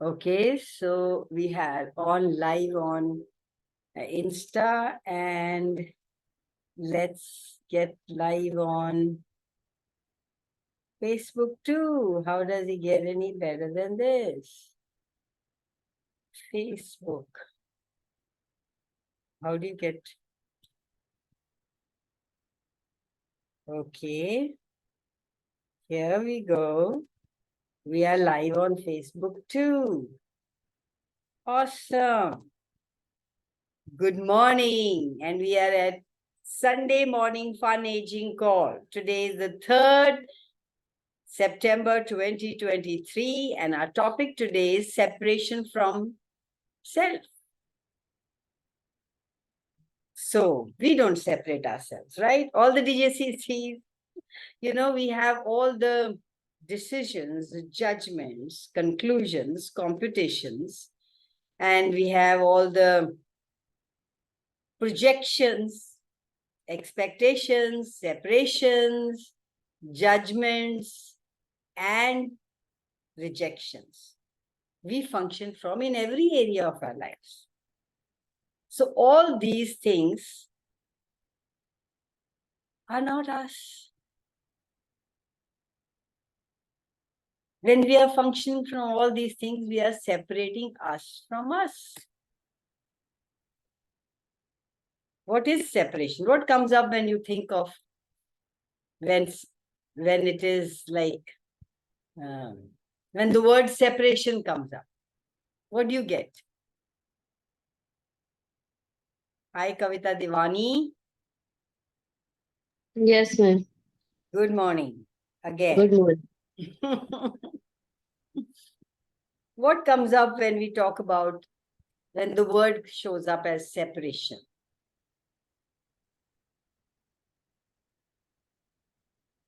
Okay, so we have on live on Insta, and let's get live on Facebook too. How does it get any better than this? Facebook. How do you get? Okay, here we go. We are live on Facebook too. Awesome. Good morning. And we are at Sunday morning fun aging call. Today is the 3rd September 2023, and our topic today is separation from self. So we don't separate ourselves, right? All the DJCCs, we have all the decisions, judgments, conclusions, computations, and we have all the projections, expectations, separations, judgments, and rejections. We function from in every area of our lives. So all these things are not us. When we are functioning from all these things, we are separating us from us. What is separation? What comes up when you think of when it is like when the word separation comes up? What do you get? Hi, Kavita Divani. Yes, ma'am. Good morning again. Good morning. What comes up when we talk about when the word shows up as separation?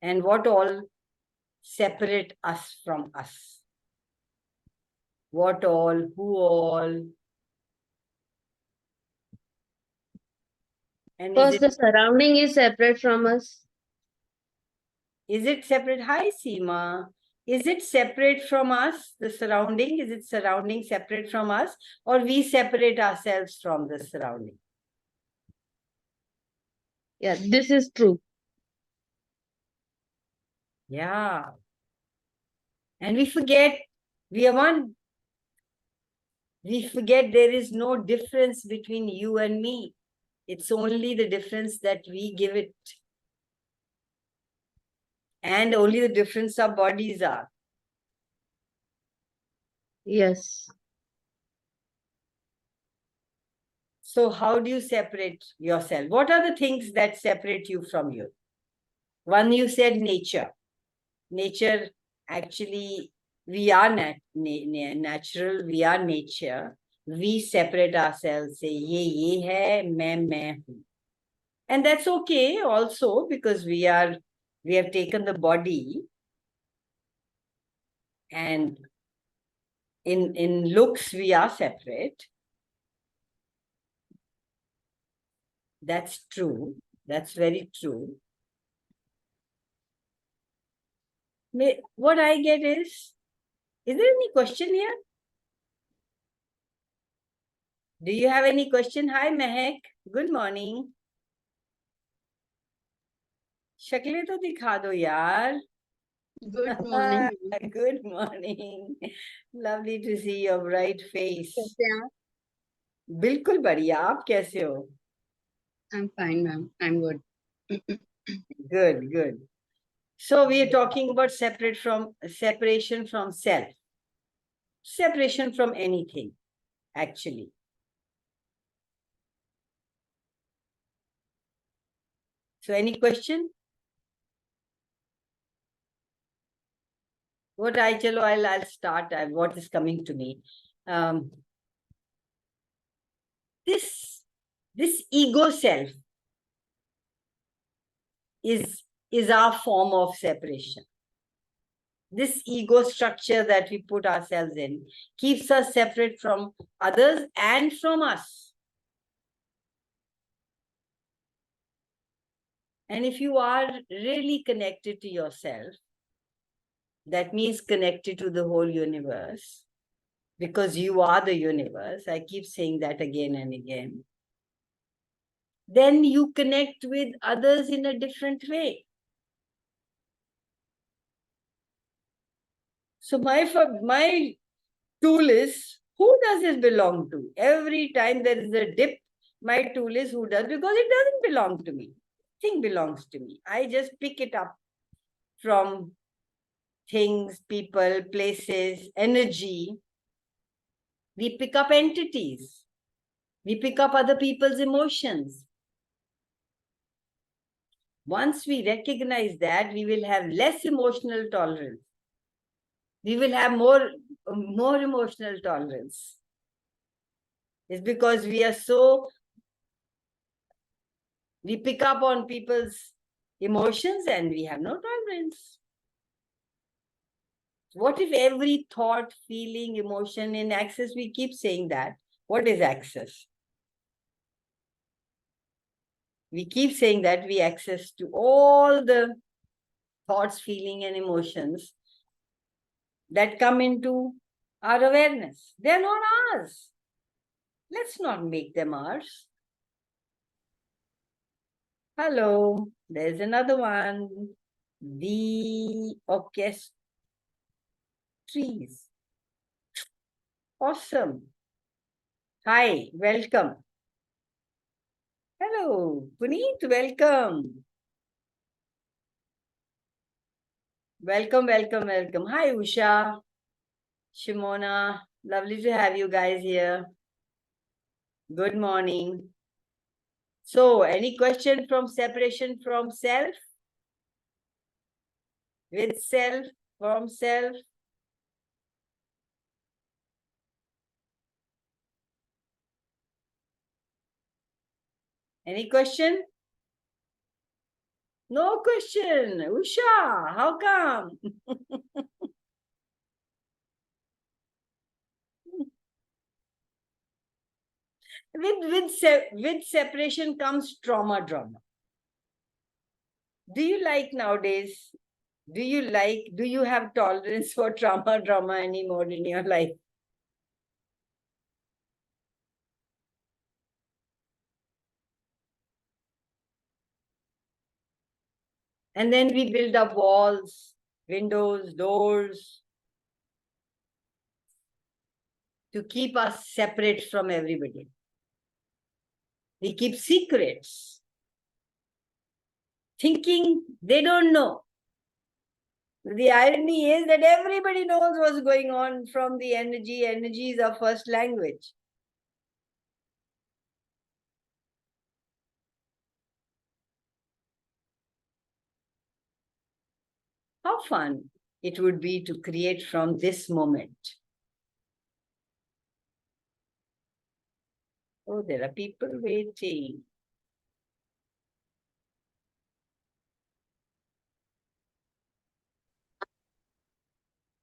And what all separate us from us? What all, who all? And Because the surrounding is separate from us. Is it separate? Hi, Seema. Is it separate from us, the surrounding? Is it surrounding separate from us? Or we separate ourselves from the surrounding? Yeah, this is true. Yeah. And we forget we are one. We forget there is no difference between you and me. It's only the difference that we give it. And only the difference our bodies are. Yes. So how do you separate yourself? What are the things that separate you from you? One, you said nature. Nature, actually, we are natural, we are nature. We separate ourselves, say, ye hai, main hu. And that's okay also, because we have taken the body, and in looks we are separate. That's true. That's very true. What I get is there any question here? Do you have any question? Hi, Mehak. Good morning. शक्लें तो दिखा दो यार. Good morning. Good morning. Lovely to see your bright face. कैसे हैं आप? बिल्कुल बढ़िया. आप कैसे हो? I'm fine, ma'am. I'm good. Good, good. So we are talking about separation from self. Separation from anything, actually. So any question? I'll start. What is coming to me? This ego self is our form of separation. This ego structure that we put ourselves in keeps us separate from others and from us. And if you are really connected to yourself, that means connected to the whole universe, because you are the universe, I keep saying that again and again, then you connect with others in a different way. So my tool is, who does this belong to? Every time there is a dip, my tool is who does, because it doesn't belong to me. Thing belongs to me. I just pick it up from things, people, places, energy. We pick up entities. We pick up other people's emotions. Once we recognize that, we will have less emotional tolerance. We will have more emotional tolerance. It's because we pick up on people's emotions and we have no tolerance. What if every thought, feeling, emotion in access, we keep saying that? What is access? We keep saying that we access to all the thoughts, feeling, and emotions that come into our awareness. They're not ours. Let's not make them ours. Hello, there's another one. The orchestras. Awesome. Hi, welcome. Hello, Puneet, welcome. Welcome, welcome, welcome. Hi, Usha, Shimona. Lovely to have you guys here. Good morning. So, any question from separation from self? With self, from self? Any question? No question. Usha, how come? With separation comes drama. Do you like nowadays? Do you have tolerance for drama anymore in your life? And then we build up walls, windows, doors to keep us separate from everybody. We keep secrets, thinking they don't know. The irony is that everybody knows what's going on from the energy. Energy is our first language. How fun it would be to create from this moment. Oh, there are people waiting.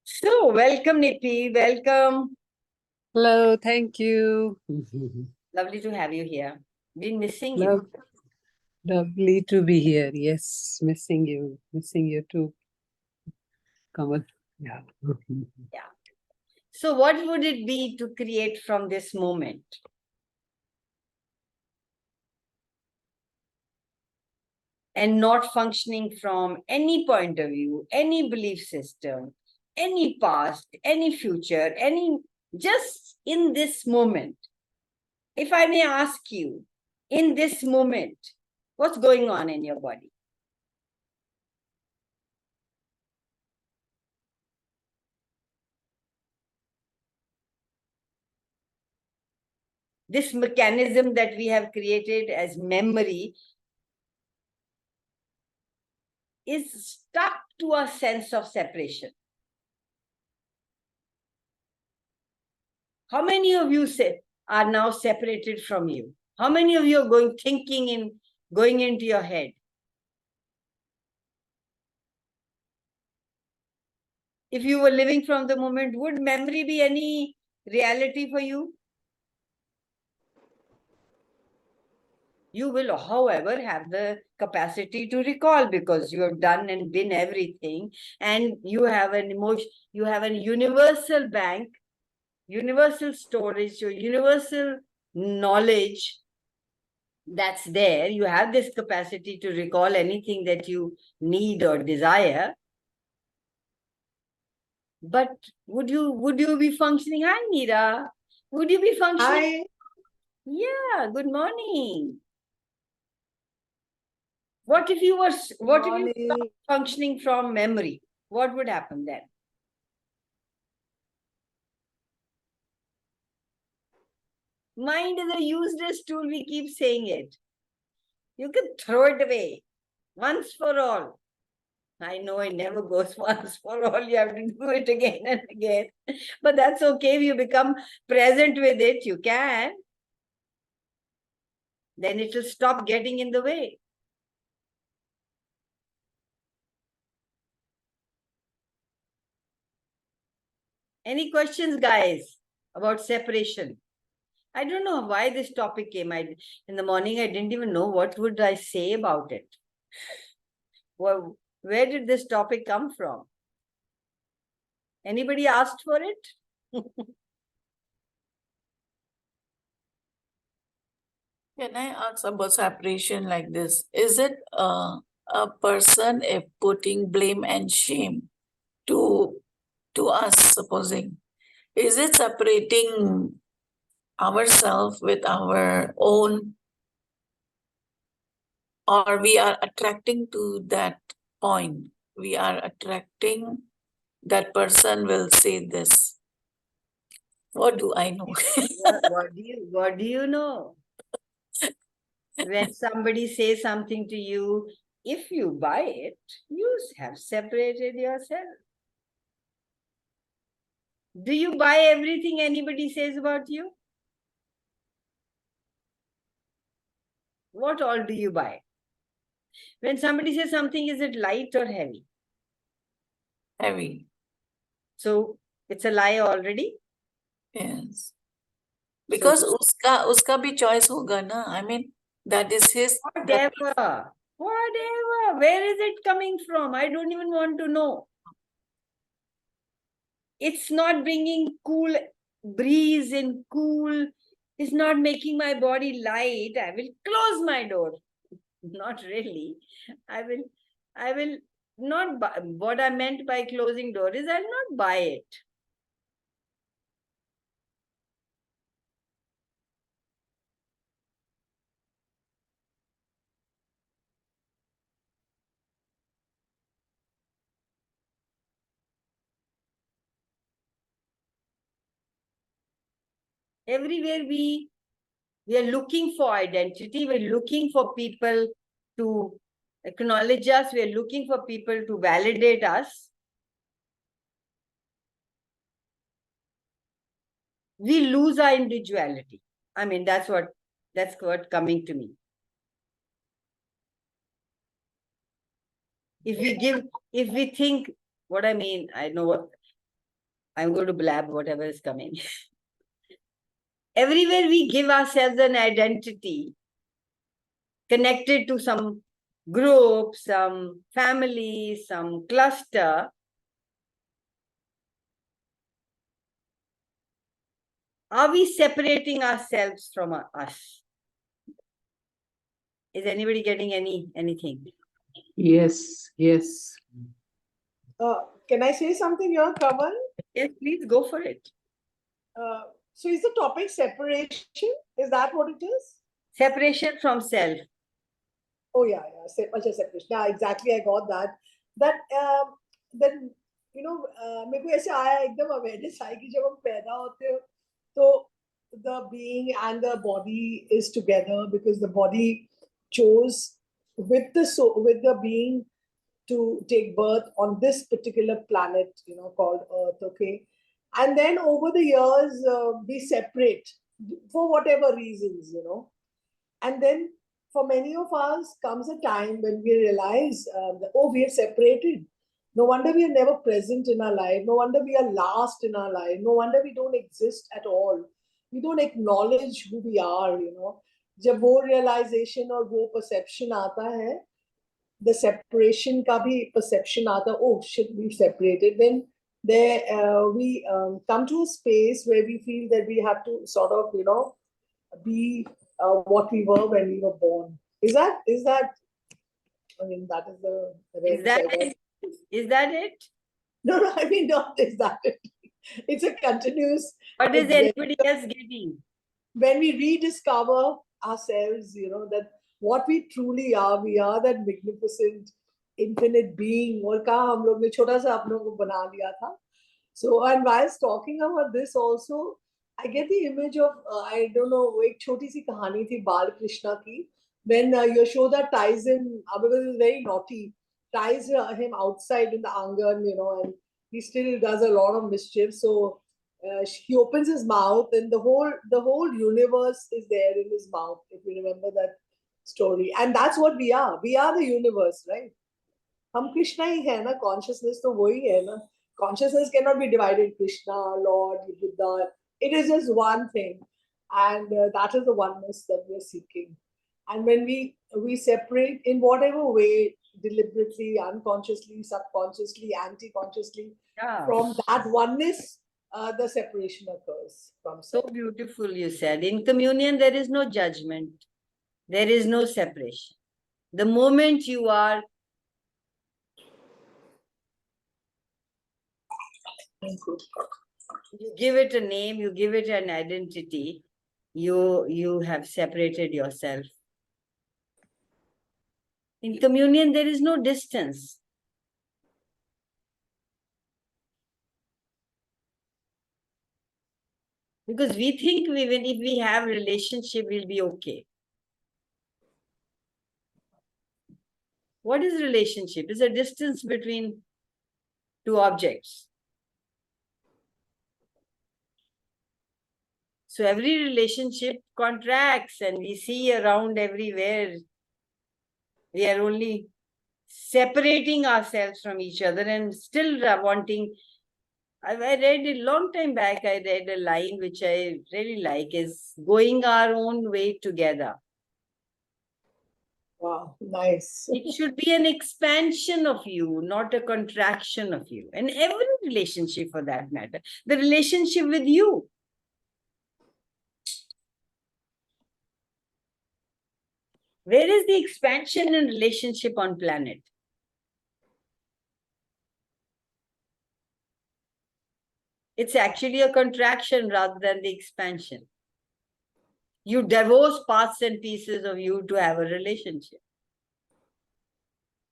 So, welcome, Nippy. Welcome. Hello, thank you. Lovely to have you here. Been missing you. Love, lovely to be here. Yes, missing you too, Kamal. Yeah. Yeah. So, what would it be to create from this moment? And not functioning from any point of view, any belief system, any past, any future, just in this moment. If I may ask you, in this moment, what's going on in your body? This mechanism that we have created as memory is stuck to a sense of separation. How many of you are now separated from you? How many of you are going into your head? If you were living from the moment, would memory be any reality for you? You will, however, have the capacity to recall because you have done and been everything, and you have an emotion, you have a universal bank universal storage, your universal knowledge that's there. You have this capacity to recall anything that you need or desire. But would you be functioning? Hi, Meera. Would you be functioning? Hi. Yeah, good morning. What if you were Morning. functioning from memory? What would happen then? Mind is a useless tool, we keep saying it. You can throw it away once for all. I know it never goes once for all. You have to do it again and again. But that's okay. If you become present with it, you can. Then it will stop getting in the way. Any questions, guys, about separation? I don't know why this topic came. In the morning, I didn't even know what would I say about it. Well, where did this topic come from? Anybody asked for it? Can I ask about separation like this? Is it a person if putting blame and shame to us, supposing, is it separating ourselves with our own, or we are attracting to that point? We are attracting that person will say this. What do I know? What do you know? When somebody says something to you, if you buy it, you have separated yourself. Do you buy everything anybody says about you? What all do you buy? When somebody says something, is it light or heavy? Heavy. So it's a lie already? Yes. Because So, uska bhi choice hoga na. I mean, that is his. whatever. Where is it coming from? I don't even want to know. It's not bringing cool breeze and cool. It's not making my body light. I will close my door. Not really. I will not buy. What I meant by closing door is I'll not buy it. Everywhere we are looking for identity. We're looking for people to acknowledge us. We're looking for people to validate us. We lose our individuality. I mean, that's what coming to me. If we think, what I mean, I know what I'm going to blab whatever is coming. Everywhere we give ourselves an identity connected to some group, some family, some cluster. Are we separating ourselves from us? Is anybody getting anything? Yes, yes. Can I say something here, Kamal? Yes, please go for it. So is the topic separation? Is that what it is? Separation from self. Oh yeah. Separation. Yeah, exactly. I got that. That then मेरे को ऐसे आया एकदम awareness आई कि जब हम पैदा होते हो तो the being and the body is together because the body chose with the soul, with the being to take birth on this particular planet, called Earth. Okay, and then over the years we separate for whatever reasons, and then for many of us comes a time when we realize that, oh, we are separated. No wonder we are never present in our life. No wonder we are last in our life. No wonder we don't exist at all. We don't acknowledge who we are. जब वो realization और वो perception आता है, the separation का भी perception आता, oh shit, we separated, then there we come to a space where we feel that we have to sort of, be what we were when we were born. Is that? I mean, that is the Is that it? Is that it? No, I mean, not is that it. It's a continuous. What is it's when- anybody else getting? When we rediscover ourselves, that what we truly are, we are that magnificent, infinite being. और कहाँ हम लोग ने छोटा सा अपनों को बना लिया था. So, and whilst talking about this also, I get the image of, I don't know, वो एक छोटी सी कहानी थी बाल कृष्णा की, when Yashoda ties him, because he's very naughty, ties him outside in the angan, and he still does a lot of mischief. So he opens his mouth, and the whole universe is there in his mouth. If you remember that story, and that's what we are. We are the universe, right? हम कृष्णा ही है ना, consciousness तो वही है ना. Consciousness cannot be divided. Krishna, Lord, Buddha. It is just one thing, and that is the oneness that we are seeking. And when we separate in whatever way, deliberately, unconsciously, subconsciously, anti-consciously, Yeah. from that oneness, the separation occurs from So self. beautiful, you said. In communion, there is no judgment. There is no separation. The moment you are you give it a name, you give it an identity, you have separated yourself. In communion, there is no distance. Because we think even if we have relationship, we'll be okay. What is relationship? It's a distance between two objects. So every relationship contracts, and we see around everywhere, we are only separating ourselves from each other and still wanting. I read a long time back, I read a line which I really like, is going our own way together. Wow, nice. It should be an expansion of you, not a contraction of you. And every relationship for that matter, the relationship with you. Where is the expansion in relationship on planet? It's actually a contraction rather than the expansion. You divorce parts and pieces of you to have a relationship.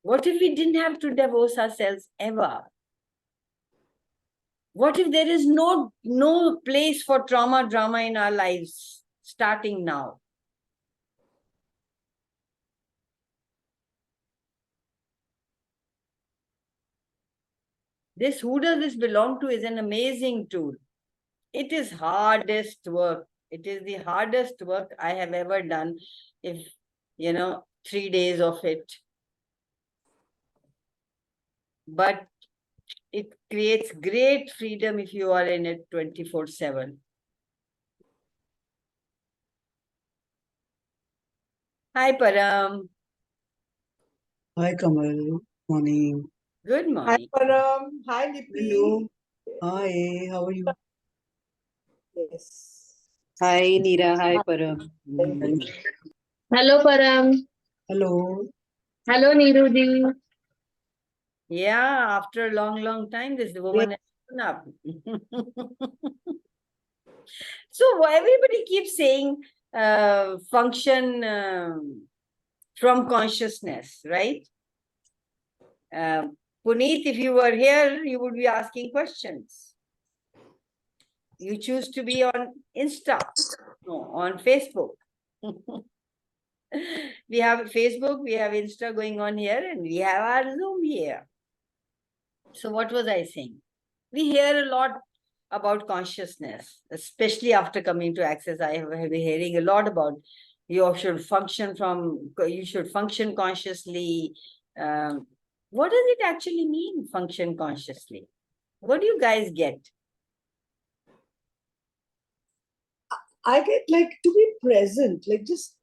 What if we didn't have to divorce ourselves ever? What if there is no place for trauma, drama in our lives starting now? This Who Does This Belong To is an amazing tool. It is hardest work. It is the hardest work I have ever done. If, 3 days of it. But it creates great freedom if you are in it 24/7. Hi, Param. Hi, Kamal. Morning. Good Hi, morning. Param. Hi, Lipi. Hello. Hi, how are you? Yes. Hi, Neera. Hi, Param. Hello, Param. Hello. Hello, Neeruji. Yeah, after a long time, this woman has shown up. So everybody keeps saying function from consciousness, right? Puneet, if you were here, you would be asking questions. You choose to be on on Facebook. We have Facebook, we have Insta going on here, and we have our Zoom here. So what was I saying? We hear a lot about consciousness, especially after coming to Access. I have been hearing a lot about you should function consciously. What does it actually mean, function consciously? What do you guys get? I get like to be present, like just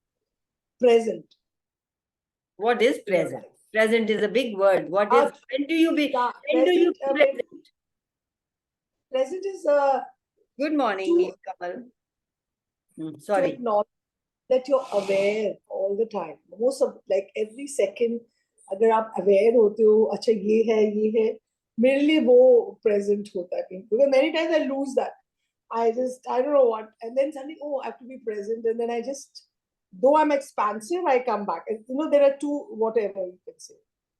present. What is in your present? life. Present is a big word. What is, when do you be, Yeah, when do you present, be present? Present is Good morning, to, Neil Kamal. to Sorry. acknowledge that you're aware all the time. Most of like every second, अगर आप aware होते हो, अच्छा ये है, मेरे लिए वो present होता है. Because many times I lose that. I don't know what, and then suddenly, oh, I have to be present, and then I just, though I'm expansive, I come back. And, there are two, whatever you can say,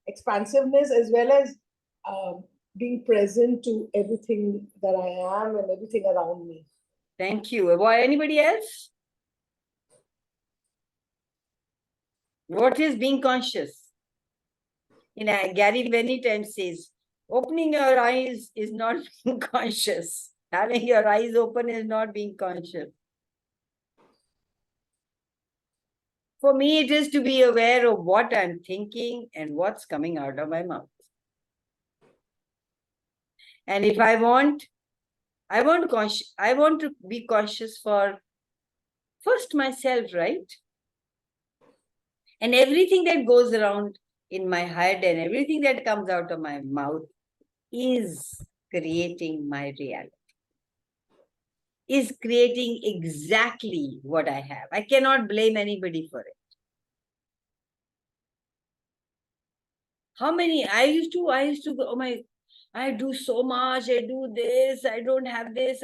expansiveness as well as being present to everything that I am and everything around me. Thank you. Why, anybody else? What is being conscious? Gary many times says, opening your eyes is not being conscious. Having your eyes open is not being conscious. For me, it is to be aware of what I'm thinking and what's coming out of my mouth. And if I want to be conscious for first myself, right? And everything that goes around in my head and everything that comes out of my mouth is creating my reality, is creating exactly what I have. I cannot blame anybody for it. How many, I used to go, oh my, I do so much, I do this, I don't have this,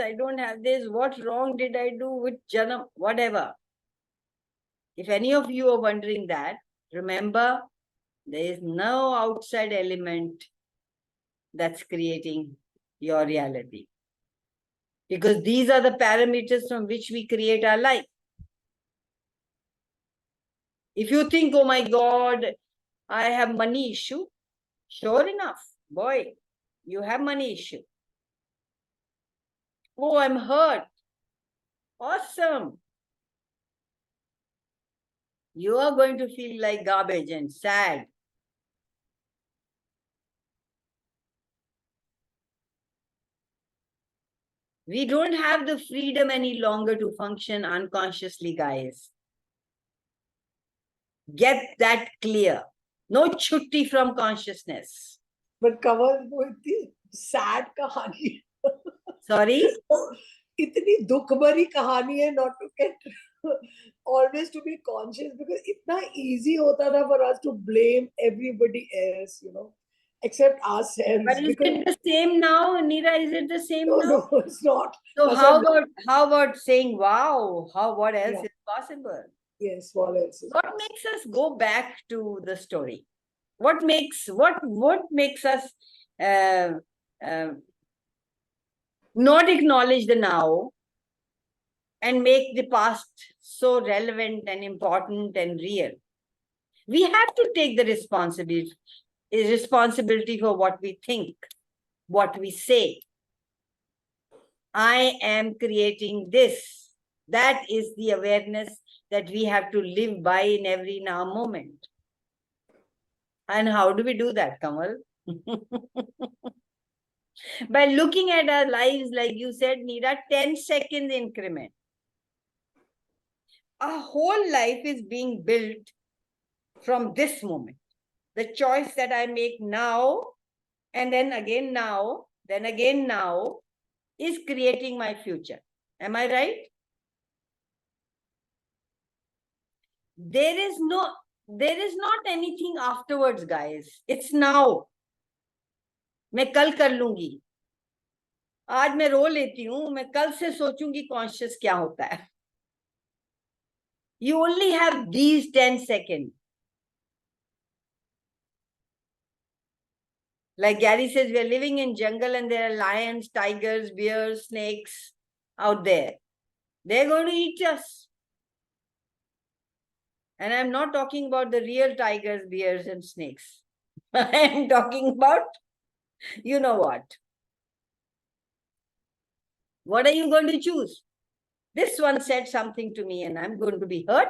what wrong did I do with Janam, whatever. If any of you are wondering that, remember, there is no outside element that's creating your reality. Because these are the parameters from which we create our life. If you think, oh my God, I have money issue, sure enough, boy, you have money issue. Oh, I'm hurt. Awesome. You are going to feel like garbage and sad. We don't have the freedom any longer to function unconsciously, guys. Get that clear. No chutti from consciousness. But Kanwal, वो इतनी sad कहानी. Sorry? इतनी दुख भरी कहानी है not to get always to be conscious, because इतना easy होता था for us to blame everybody else, except ourselves. But is it the same now, Neera? Is it the same now? No, it's not. So That's how what- about saying, wow, what else Yeah. is possible? Yes, what else is What possible? makes us go back to the story? What makes us not acknowledge the now and make the past so relevant and important and real? We have to take the responsibility for what we think, what we say. I am creating this. That is the awareness that we have to live by in every now moment. And how do we do that, Kamal? By looking at our lives, like you said, Neera, 10-second increment. Our whole life is being built from this moment. The choice that I make now, and then again now, is creating my future. Am I right? There is not anything afterwards, guys. It's now. मैं कल कर लूंगी. आज मैं रो लेती हूँ, मैं कल से सोचूंगी कॉन्शियस क्या होता है. You only have these 10 seconds. Like Gary says, we are living in jungle and there are lions, tigers, bears, snakes out there. They're going to eat us. And I'm not talking about the real tigers, bears, and snakes. I'm talking about, you know what. What are you going to choose? This one said something to me and I'm going to be hurt.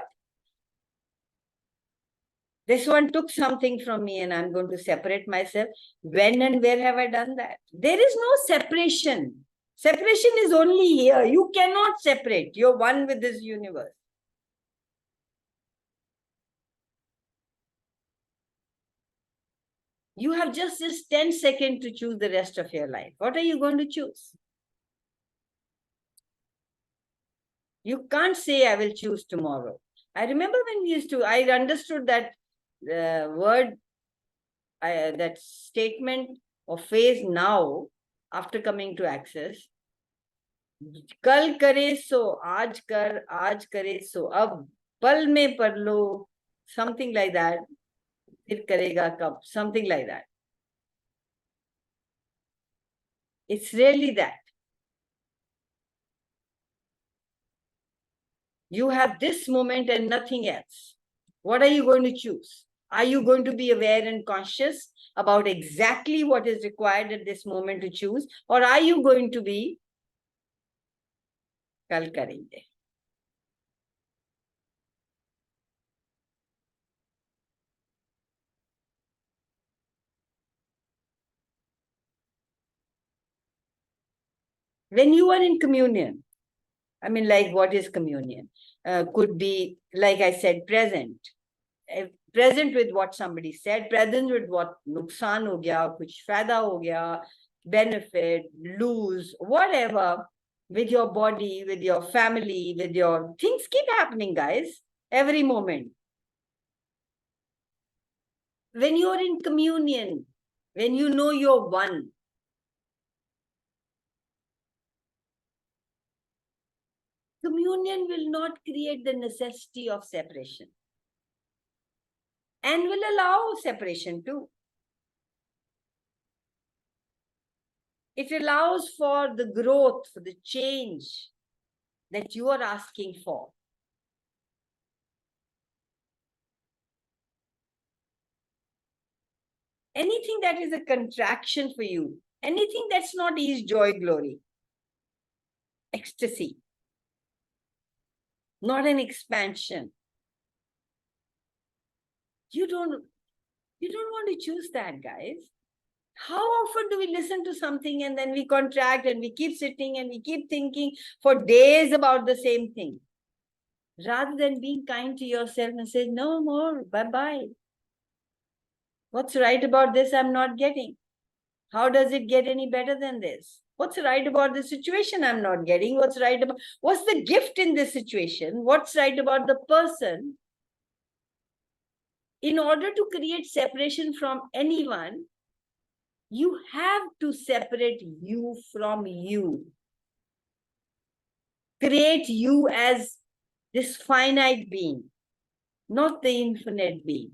This one took something from me and I'm going to separate myself. When and where have I done that? There is no separation. Separation is only here. You cannot separate. You're one with this universe. You have just this 10 seconds to choose the rest of your life. What are you going to choose? You can't say, I will choose tomorrow. I remember when we used to, I understood that word, that statement or phrase now, after coming to Access. कल करे सो आज करे सो अब, पल में पढ़ लो, something like that. फिर करेगा कब, something like that. It's really that. You have this moment and nothing else. What are you going to choose? Are you going to be aware and conscious about exactly what is required at this moment to choose? Or are you going to be kal karenge? When you are in communion, I mean, like, what is communion? Could be, like I said, present. Present with what somebody said, present with what nuksan ho gaya, kuch faida ho gaya, benefit, lose, whatever, with your body, with your family, with your things keep happening, guys, every moment. When you're in communion, when you know you're one, communion will not create the necessity of separation and will allow separation too. It allows for the growth, for the change that you are asking for. Anything that is a contraction for you, anything that's not ease, joy, glory, ecstasy, not an expansion. You don't want to choose that, guys. How often do we listen to something and then we contract and we keep sitting and we keep thinking for days about the same thing? Rather than being kind to yourself and say, no more, bye-bye. What's right about this I'm not getting? How does it get any better than this? What's right about the situation I'm not getting? What's the gift in this situation? What's right about the person? In order to create separation from anyone, you have to separate you from you. Create you as this finite being, not the infinite being.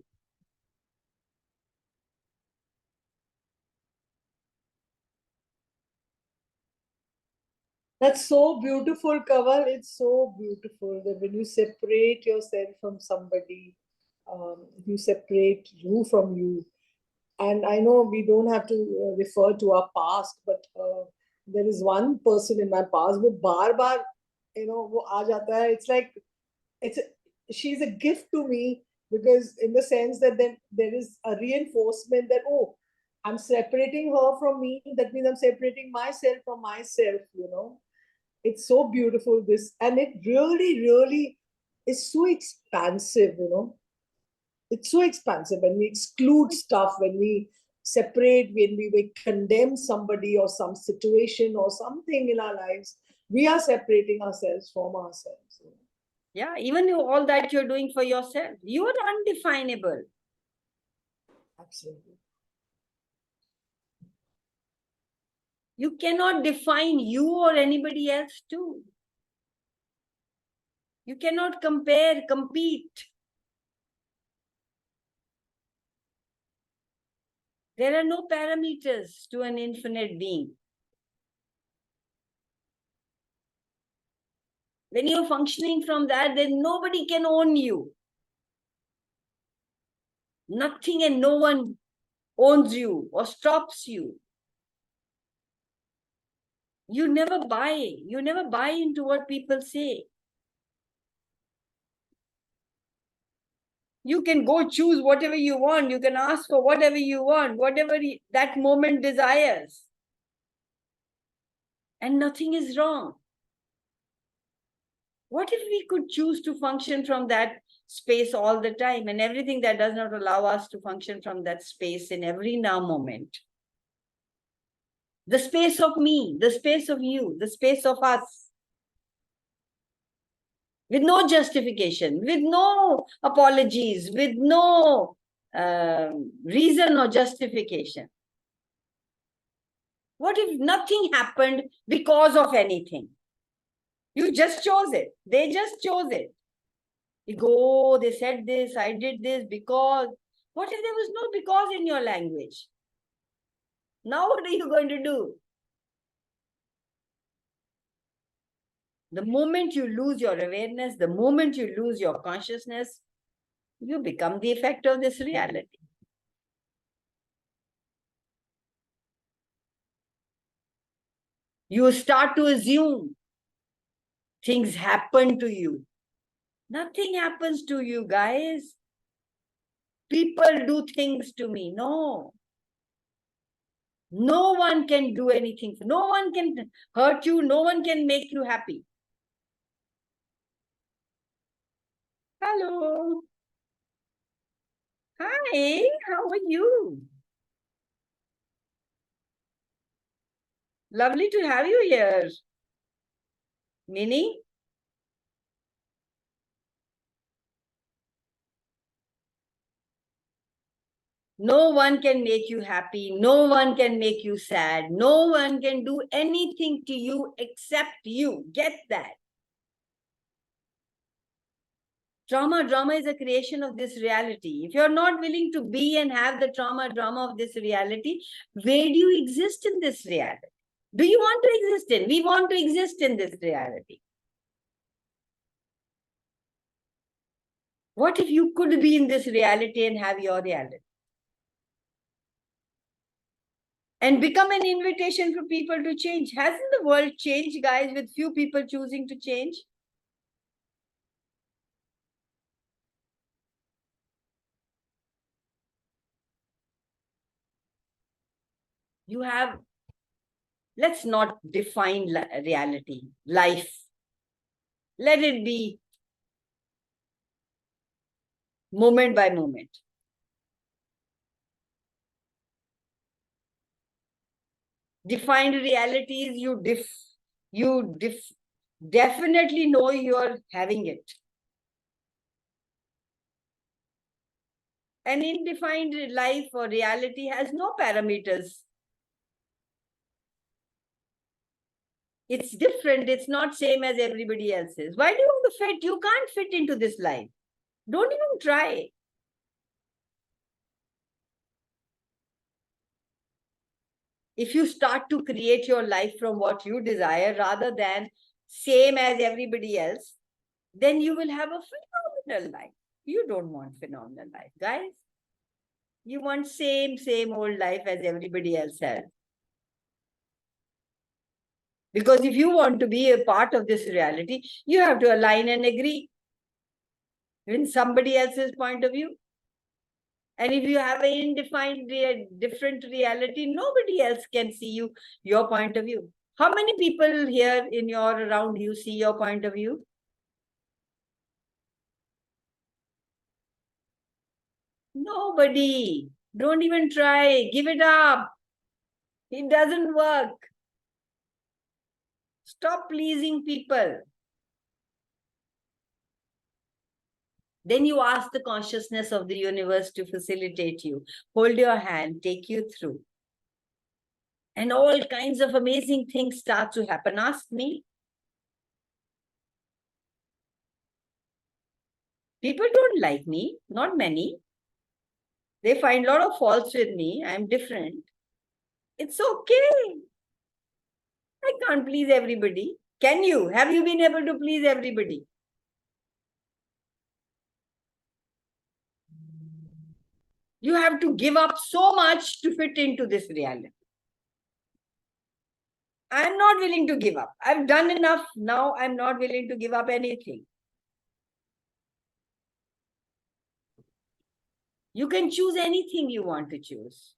That's so beautiful, Kaval. It's so beautiful that when you separate yourself from somebody, you separate you from you. And I know we don't have to refer to our past, but there is one person in my past who bar bar, wo aa jata hai. It's like she's a gift to me, because in the sense that then there is a reinforcement that, oh, I'm separating her from me. That means I'm separating myself from myself. It's so beautiful, this, and it really is so expansive. It's so expansive when we exclude stuff, when we separate, when we condemn somebody or some situation or something in our lives. We are separating ourselves from ourselves. Yeah, even all that you're doing for yourself, you are undefinable. Absolutely. You cannot define you or anybody else too. You cannot compare, compete. There are no parameters to an infinite being. When you're functioning from that, then nobody can own you. Nothing and no one owns you or stops you. You never buy into what people say. You can go choose whatever you want. You can ask for whatever you want, whatever that moment desires. And nothing is wrong. What if we could choose to function from that space all the time, and everything that does not allow us to function from that space in every now moment? The space of me, the space of you, the space of us. with no justification, with no apologies, with no reason or justification. What if nothing happened because of anything? You just chose it. They just chose it. You go, oh, they said this, I did this because. What if there was no because in your language? Now what are you going to do? The moment you lose your awareness, the moment you lose your consciousness, you become the effect of this reality. You start to assume things happen to you. Nothing happens to you, guys. People do things to me. No. No one can do anything. No one can hurt you. No one can make you happy. Hello. Hi, how are you? Lovely to have you here. Minnie? No one can make you happy. No one can make you sad. No one can do anything to you except you. Get that. Drama is a creation of this reality. If you're not willing to be and have the drama of this reality, where do you exist in this reality? Do you want to exist in? We want to exist in this reality. What if you could be in this reality and have your reality? And become an invitation for people to change. Hasn't the world changed, guys, with few people choosing to change? You have, let's not define reality, life. Let it be moment by moment. Defined realities, you definitely know you're having it. An undefined life or reality has no parameters. It's different. It's not same as everybody else's. Why do you want to fit? You can't fit into this life. Don't even try. If you start to create your life from what you desire rather than same as everybody else, then you will have a phenomenal life. You don't want phenomenal life, guys. You want same old life as everybody else has. Because if you want to be a part of this reality, you have to align and agree in somebody else's point of view. And if you have an indefined, different reality, nobody else can see your point of view. How many people here in your around you see your point of view? Nobody. Don't even try. Give it up. It doesn't work. Stop pleasing people. Then you ask the consciousness of the universe to facilitate you, hold your hand, take you through. And all kinds of amazing things start to happen. Ask me. People don't like me, not many. They find a lot of faults with me. I'm different. It's okay. I can't please everybody. Can you? Have you been able to please everybody? You have to give up so much to fit into this reality. I'm not willing to give up. I've done enough. Now I'm not willing to give up anything. You can choose anything you want to choose.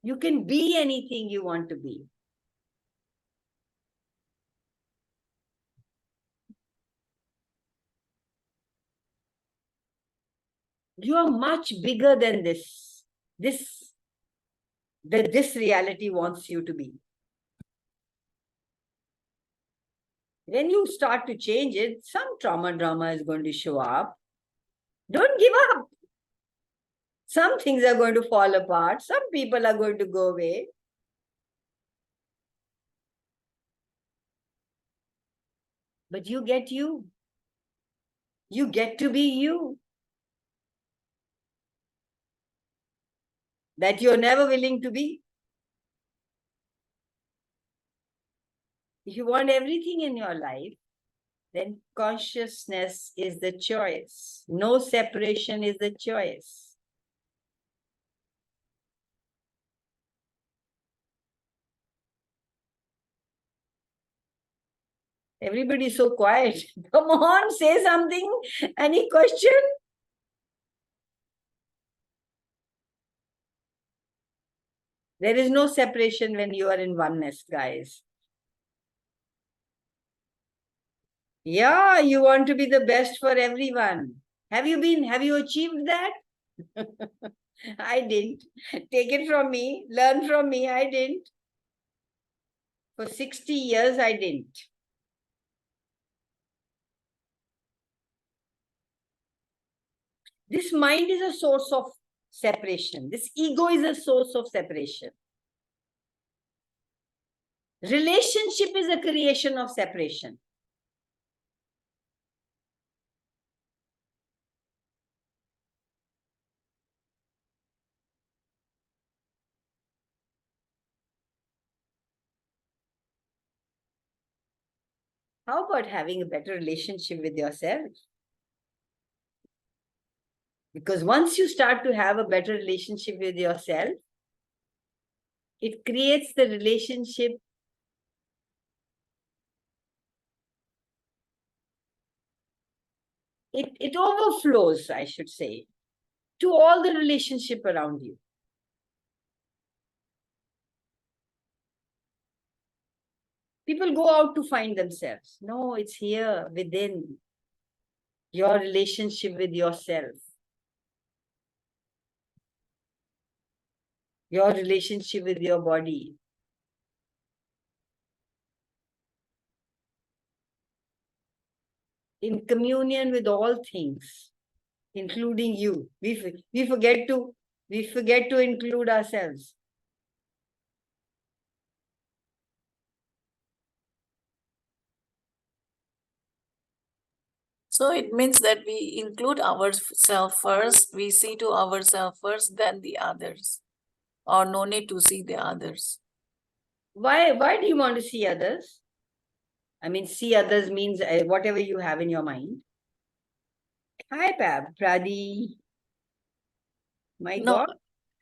You can be anything you want to be. You are much bigger than this. This reality wants you to be. When you start to change it, some drama is going to show up. Don't give up. Some things are going to fall apart. Some people are going to go away. But you get you. You get to be you. That you're never willing to be. If you want everything in your life, then consciousness is the choice. No separation is the choice. Everybody's so quiet. Come on, say something. Any question? There is no separation when you are in oneness, guys. Yeah, you want to be the best for everyone. Have you achieved that? I didn't. Take it from me, learn from me, I didn't. For 60 years, I didn't. This mind is a source of separation. This ego is a source of separation. Relationship is a creation of separation. How about having a better relationship with yourself? Because once you start to have a better relationship with yourself, it creates the relationship. It overflows, I should say, to all the relationship around you. People go out to find themselves. No, it's here within your relationship with yourself. Your relationship with your body. In communion with all things, including you. We forget to include ourselves. So it means that we include ourselves first, we see to ourselves first, then the others, or no need to see the others. Why do you want to see others? I mean, see others means whatever you have in your mind. Hi, Pradi. My No, God.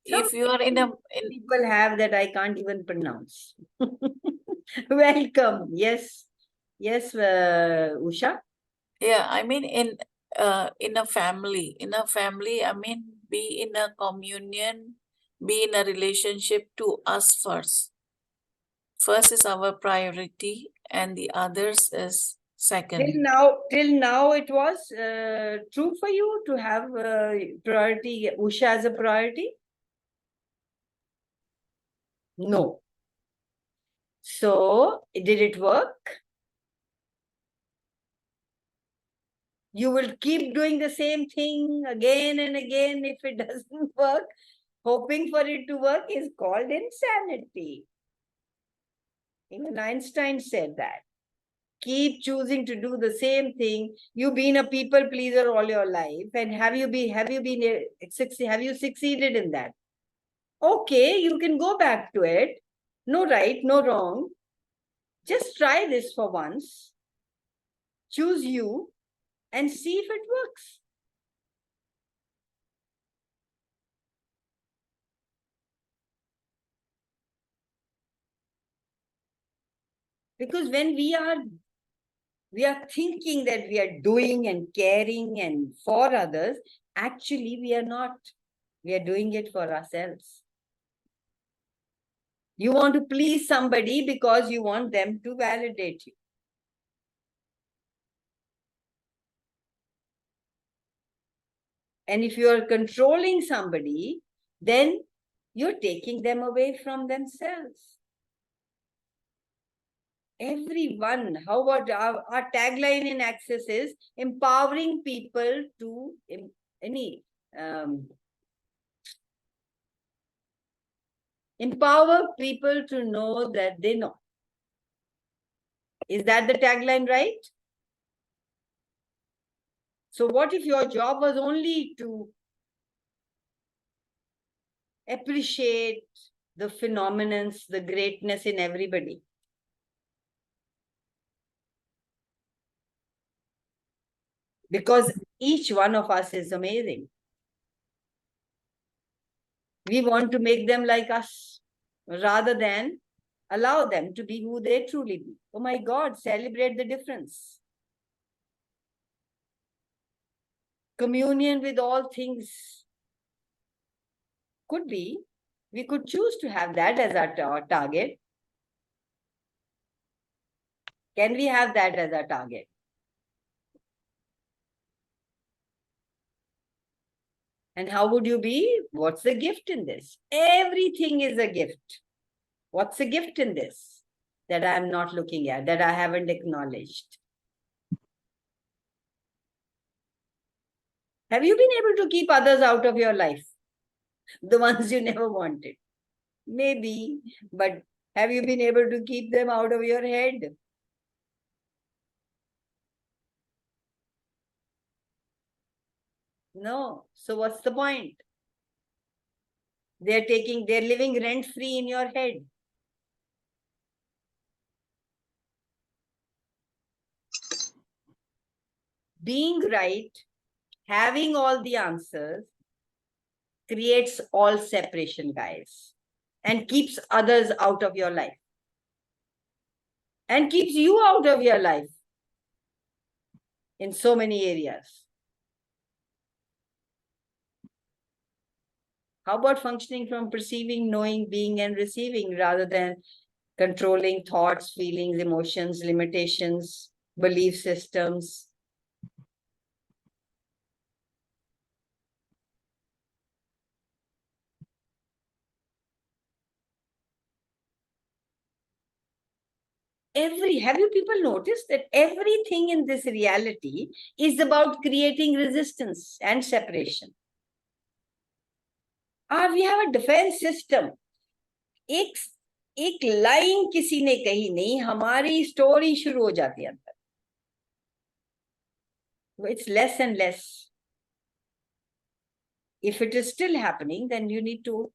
if you are in People have that I can't even pronounce. Welcome. Yes. Yes, Usha. yeah, I mean in a family, I mean, be in a communion, be in a relationship to us first. First is our priority, and the others is second. Till now, it was true for you to have priority, Usha as a priority? No. So, did it work? You will keep doing the same thing again and again. If it doesn't work, hoping for it to work is called insanity. Even Einstein said that. Keep choosing to do the same thing. You've been a people pleaser all your life, and have you succeeded in that? Okay, you can go back to it. No right, no wrong. Just try this for once. Choose you and see if it works. Because when we are thinking that we are doing and caring and for others, actually we are not. We are doing it for ourselves. You want to please somebody because you want them to validate you. And if you are controlling somebody, then you're taking them away from themselves. Everyone. How about our tagline in Access is empowering people to empower people to know that they know. Is that the tagline, right? So what if your job was only to appreciate the phenomenons, the greatness in everybody? Because each one of us is amazing. We want to make them like us rather than allow them to be who they truly be. Oh my God, celebrate the difference. Communion with all things could be, we could choose to have that as our target. Can we have that as our target? And how would you be? What's the gift in this? Everything is a gift. What's the gift in this that I'm not looking at, that I haven't acknowledged? Have you been able to keep others out of your life? The ones you never wanted? Maybe, but have you been able to keep them out of your head? No. So what's the point? They're living rent-free in your head. Being right, having all the answers, creates all separation, guys, and keeps others out of your life. And keeps you out of your life in so many areas. How about functioning from perceiving, knowing, being, and receiving rather than controlling thoughts, feelings, emotions, limitations, belief systems? Have you people noticed that everything in this reality is about creating resistance and separation? We have a defense system. एक line किसी ने कही नहीं, हमारी story शुरू हो जाती है अंदर. It's less and less. If it is still happening, then you need to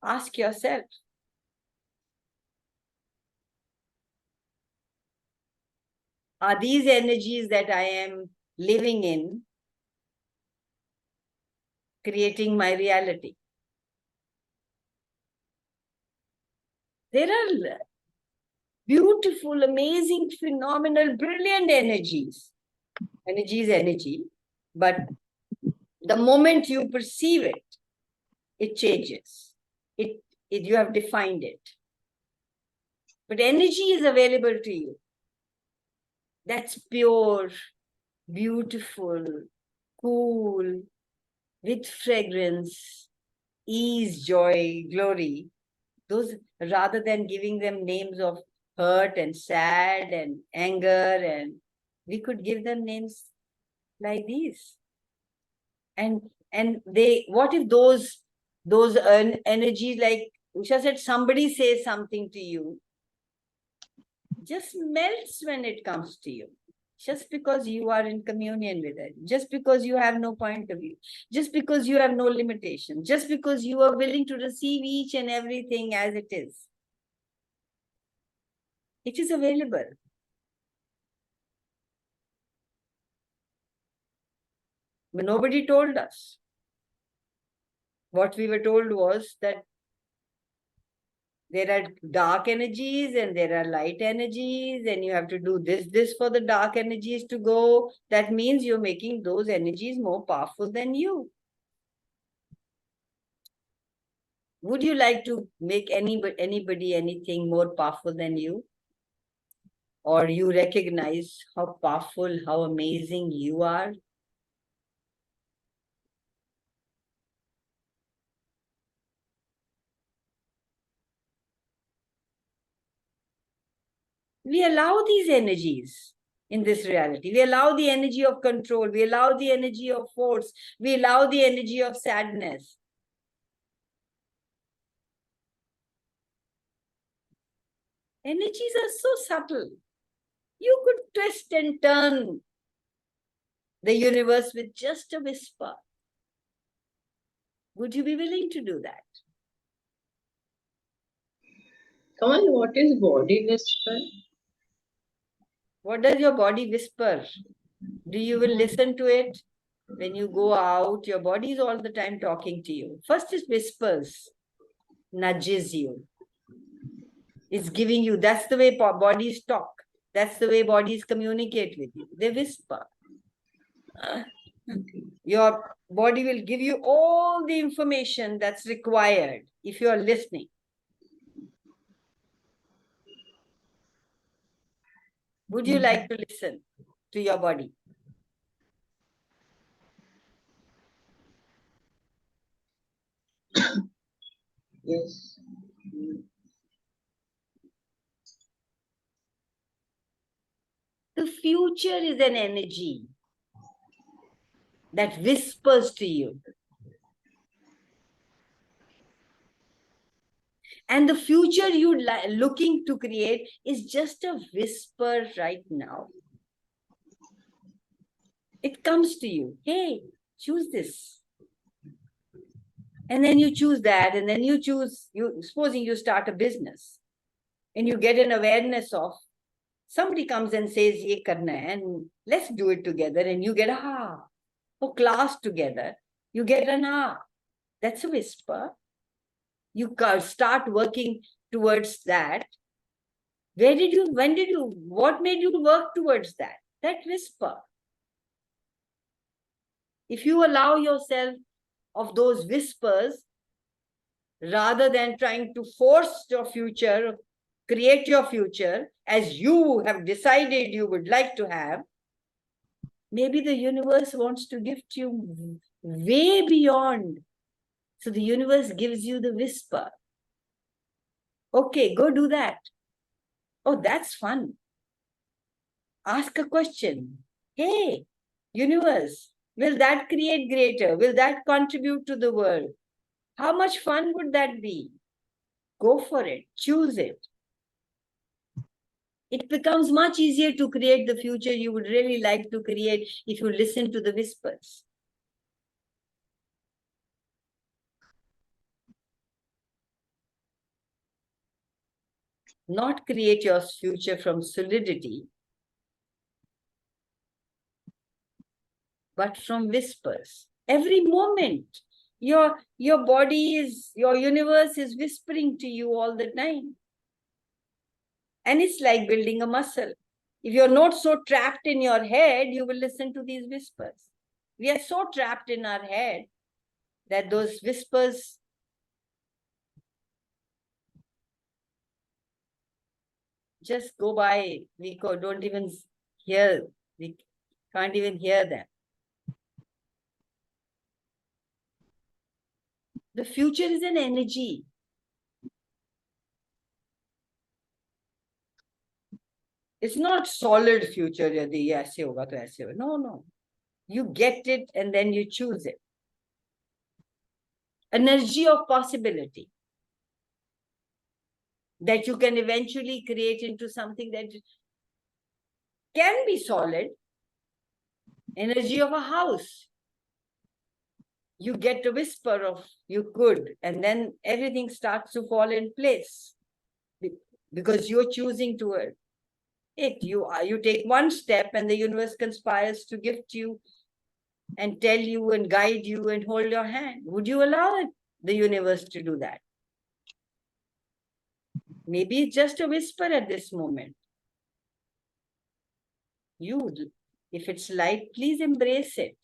ask yourself, are these energies that I am living in creating my reality? There are beautiful, amazing, phenomenal, brilliant energies. Energy is energy, but the moment you perceive it, it changes. You have defined it. But energy is available to you. That's pure, beautiful, cool, with fragrance, ease, joy, glory. Those, rather than giving them names of hurt and sad and anger, and we could give them names like these. And they, what if those energies, like Usha said, somebody says something to you, just melts when it comes to you. Just because you are in communion with it, just because you have no point of view, just because you have no limitation, just because you are willing to receive each and everything as it is. It is available. But nobody told us. What we were told was that there are dark energies and there are light energies, and you have to do this for the dark energies to go. That means you're making those energies more powerful than you. Would you like to make anybody anything more powerful than you? Or you recognize how powerful, how amazing you are? We allow these energies in this reality. We allow the energy of control. We allow the energy of force. We allow the energy of sadness. Energies are so subtle. You could twist and turn the universe with just a whisper. Would you be willing to do that? Kamal, what is body whisper? What does your body whisper? Do you will listen to it? When you go out, your body is all the time talking to you. First it whispers, nudges you. It's giving you, that's the way bodies talk. That's the way bodies communicate with you. They whisper. Your body will give you all the information that's required if you are listening. Would you like to listen to your body? Yes. The future is an energy that whispers to you. And the future you're looking to create is just a whisper right now. It comes to you. Hey, choose this. And then you choose that. And then you choose, supposing you start a business and you get an awareness of somebody comes and says, ye karna hai, and let's do it together. And you get a ha. For class together, you get an ha. That's a whisper. You start working towards that. When did you, what made you work towards that? That whisper. If you allow yourself of those whispers, rather than trying to force your future, create your future as you have decided you would like to have, maybe the universe wants to gift you way beyond. So the universe gives you the whisper. Okay, go do that. Oh, that's fun. Ask a question. Hey, universe, will that create greater? Will that contribute to the world? How much fun would that be? Go for it. Choose it. It becomes much easier to create the future you would really like to create if you listen to the whispers. Not create your future from solidity, but from whispers. Every moment, your body is, your universe is whispering to you all the time. And it's like building a muscle. If you're not so trapped in your head, you will listen to these whispers. We are so trapped in our head that those whispers just go by. We don't even hear, we can't even hear them. The future is an energy. It's not solid future. No. You get it and then you choose it. Energy of possibility that you can eventually create into something that can be solid. Energy of a house. You get a whisper of you could, and then everything starts to fall in place because you're choosing toward it. You take one step and the universe conspires to gift you and tell you and guide you and hold your hand. Would you allow the universe to do that? Maybe it's just a whisper at this moment. If it's light, please embrace it.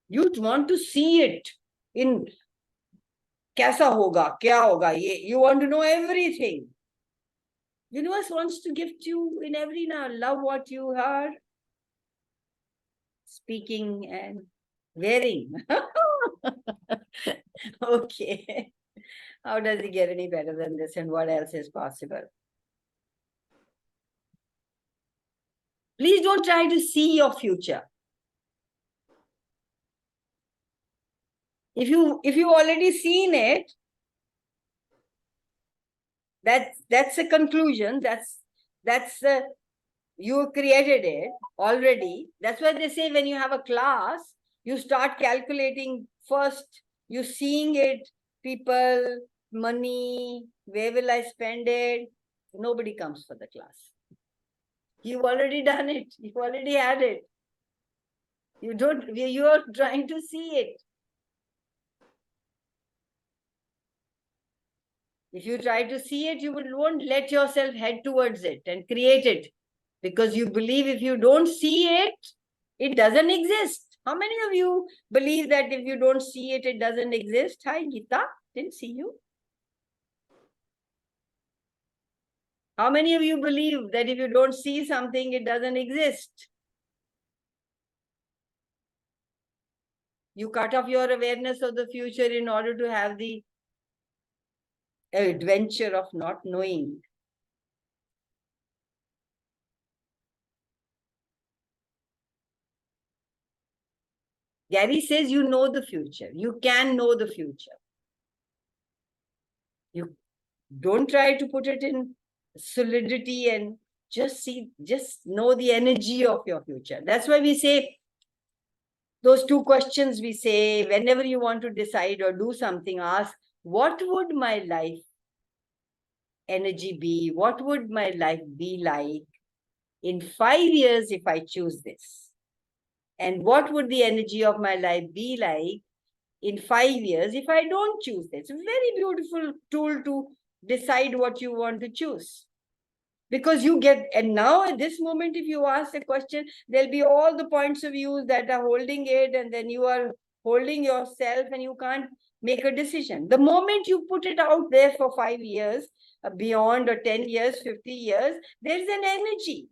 You'd want to see it in kaisa hoga, kya hoga, you want to know everything. Universe wants to gift you in every now. Love what you are speaking and wearing. Okay. How does it get any better than this? And what else is possible? Please don't try to see your future. If you already seen it, that's a conclusion. That's the you created it already. That's why they say when you have a class, you start calculating first. You seeing it, people, money, where will I spend it? Nobody comes for the class. You've already done it. You've already had it. You are trying to see it. If you try to see it, you won't let yourself head towards it and create it. Because you believe if you don't see it, it doesn't exist. How many of you believe that if you don't see it, it doesn't exist? Hi, Geeta. Didn't see you. How many of you believe that if you don't see something, it doesn't exist? You cut off your awareness of the future in order to have the adventure of not knowing. Gary says you know the future. You can know the future. You don't try to put it in solidity and just know the energy of your future. That's why we say those two questions we say whenever you want to decide or do something, ask, what would my life energy be? What would my life be like in 5 years if I choose this? And what would the energy of my life be like in 5 years if I don't choose this? Very beautiful tool to decide what you want to choose. Because you get, and now at this moment, if you ask a question, there'll be all the points of view that are holding it, and then you are holding yourself and you can't make a decision. The moment you put it out there for 5 years, beyond, or 10 years, 50 years, there's an energy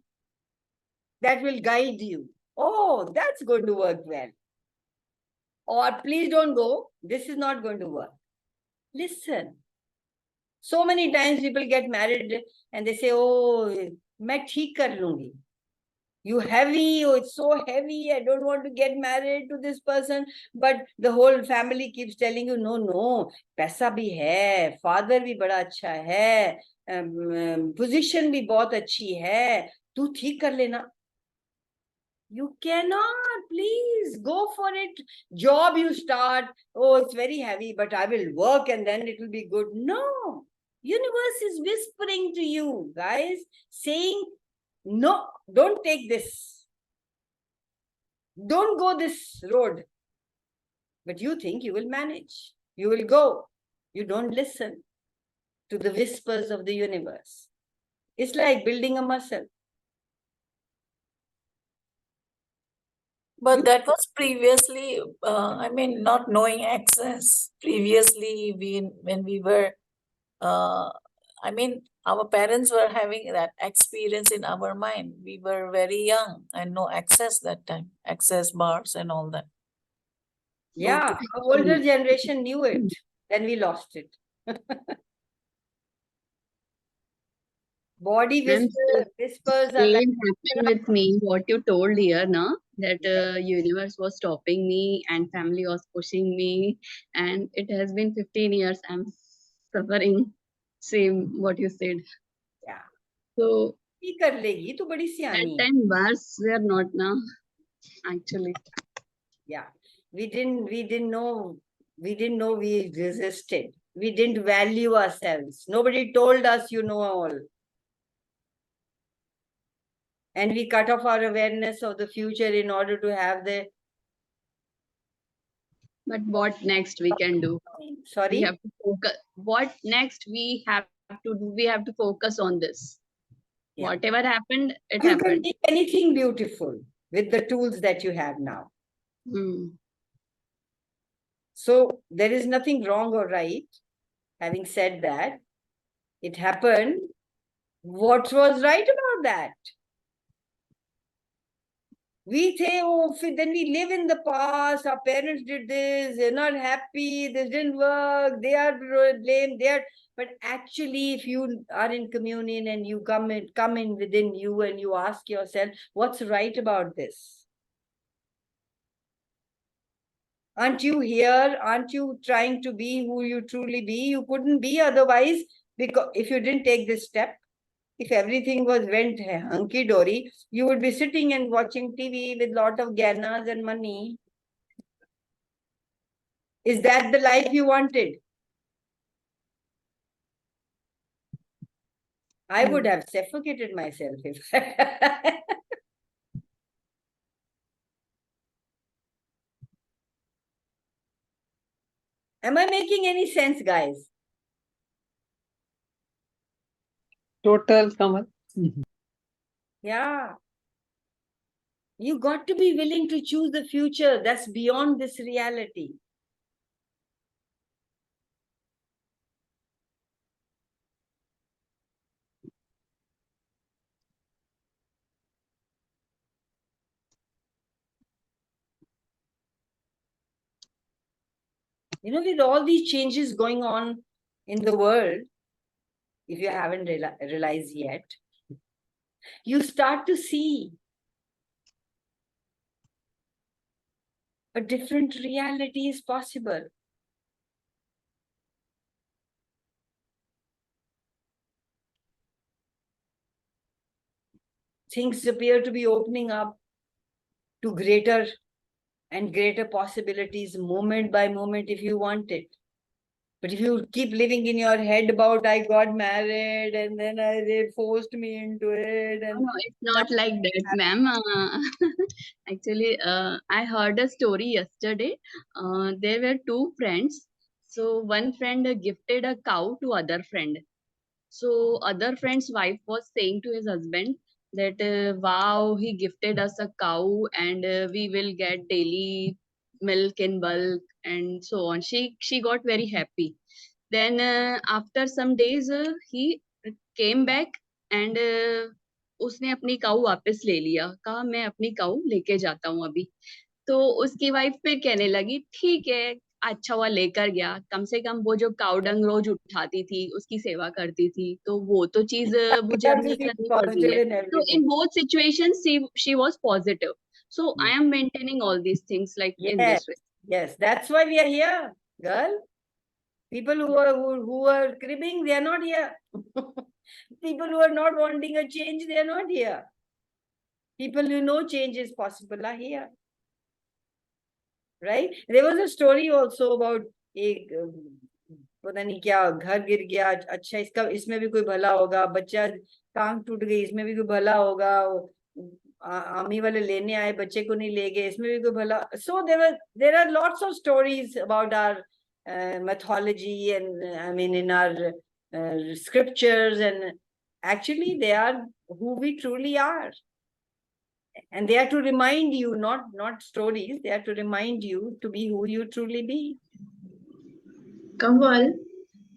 that will guide you. Oh, that's going to work well. Or please don't go. This is not going to work. Listen. So many times people get married and they say, oh, मैं ठीक कर लूंगी. You heavy, oh, it's so heavy, I don't want to get married to this person. But the whole family keeps telling you, no, पैसा भी है, father भी बड़ा अच्छा है, position भी बहुत अच्छी है, तू ठीक कर लेना. You cannot, please go for it. Job you start, oh, it's very heavy, but I will work and then it will be good. No, universe is whispering to you, guys, saying, no, don't take this. Don't go this road. But you think you will manage. You will go. You don't listen to the whispers of the universe. It's like building a muscle. But that was previously, not knowing access. Previously, when we were, our parents were having that experience in our mind. We were very young and no access that time, access bars and all that. Yeah, our older generation knew it, then we lost it. Body whispers are like... Same happened with me. What you told here, na, that universe was stopping me and family was pushing me, and it has been 15 years. I'm suffering. Same what you said. Yeah. So ही कर लेगी तू बड़ी that सियानी. time bars were not na actually. Yeah, we didn't know we resisted. We didn't value ourselves. Nobody told us you know all. And we cut off our awareness of the future in order to have the... But what next we can do? We Sorry? have to focus. What next we have to do? We have to focus on this. Yeah. Whatever happened, it You can happened. make anything beautiful with the tools that you have now. Hmm. So there is nothing wrong or right. Having said that, it happened. What was right about that? We say, oh, then we live in the past. Our parents did this. They're not happy. This didn't work. They are blamed. They are. But actually, if you are in communion and you come in within you and you ask yourself, what's right about this? Aren't you here? Aren't you trying to be who you truly be? You couldn't be otherwise, because if you didn't take this step, if everything went hunky-dory, you would be sitting and watching TV with lot of gyanas and money. Is that the life you wanted? I would have suffocated myself if Am I making any sense, guys? Total, Kamal. Yeah. You got to be willing to choose the future that's beyond this reality. You know, with all these changes going on in the world, if you haven't realized yet, you start to see a different reality is possible. Things appear to be opening up to greater and greater possibilities moment by moment if you want it. But if you keep living in your head about I got married and then they forced me into it, and No, it's not like that, ma'am. Actually, I heard a story yesterday. There were two friends. So one friend gifted a cow to other friend. So other friend's wife was saying to his husband that, wow, he gifted us a cow and we will get daily milk in bulk and so on. She got very happy. Then after some days, he came back and उसने अपनी काऊ वापस ले लिया, कहा मैं अपनी काऊ लेके जाता हूँ अभी. तो उसकी वाइफ फिर कहने लगी ठीक है, अच्छा हुआ लेकर गया, कम से कम वो जो काऊ डंग रोज उठाती थी उसकी सेवा करती थी, तो वो तो चीज मुझे have अभी to be करनी पड़ रही positive है. in So everything. in both situations she was positive. So I am maintaining all these things like in Yes, this way. yes, that's why we are here, girl. People who are cribbing, they are not here. People who are not wanting a change, they are not here. People who know change is possible are here. Right? There was a story also about एक पता नहीं क्या घर गिर गया, अच्छा इसका इसमें भी कोई भला होगा, बच्चा टांग टूट गई इसमें भी कोई भला होगा, आर्मी वाले लेने आए बच्चे को नहीं ले गए इसमें भी कोई भला. So there are lots of stories about our mythology and I mean in our scriptures, and actually they are who we truly are. And they are to remind you, not stories, they are to remind you to be who you truly be. Kanwal,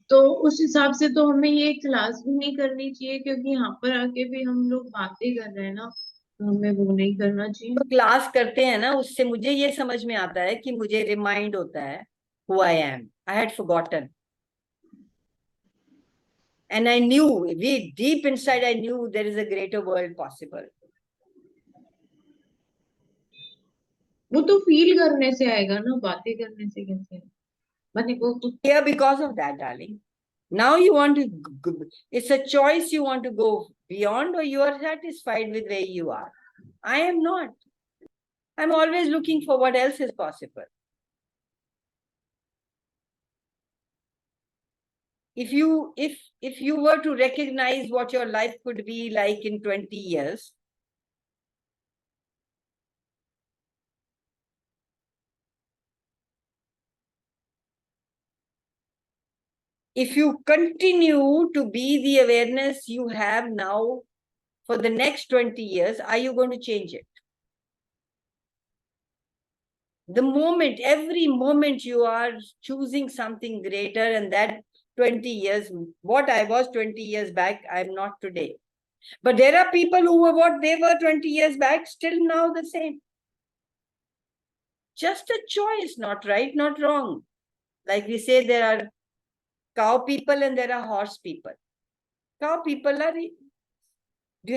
तो उस हिसाब से तो हमें ये class भी नहीं करनी चाहिए, क्योंकि यहाँ पर आके भी हम लोग बातें कर रहे हैं ना, तो हमें वो नहीं करना चाहिए. तो क्लास करते हैं ना, उससे मुझे ये समझ में आता है कि मुझे रिमाइंड होता है who I am. I had forgotten. And I knew, deep inside, I knew there is a greater world possible. वो तो फील करने से आएगा ना, बातें करने से कैसे? मतलब वो तो Here because of that, darling. Now you want to, it's a choice, you want to go beyond or you are satisfied with where you are. I am not. I'm always looking for what else is possible. If you were to recognize what your life could be like in 20 years, if you continue to be the awareness you have now for the next 20 years, are you going to change it? The moment, every moment you are choosing something greater, and that 20 years, what I was 20 years back, I'm not today. But there are people who were what they were 20 years back, still now the same. Just a choice, not right, not wrong. Like we say, there are cow people and there are horse people. Cow people are.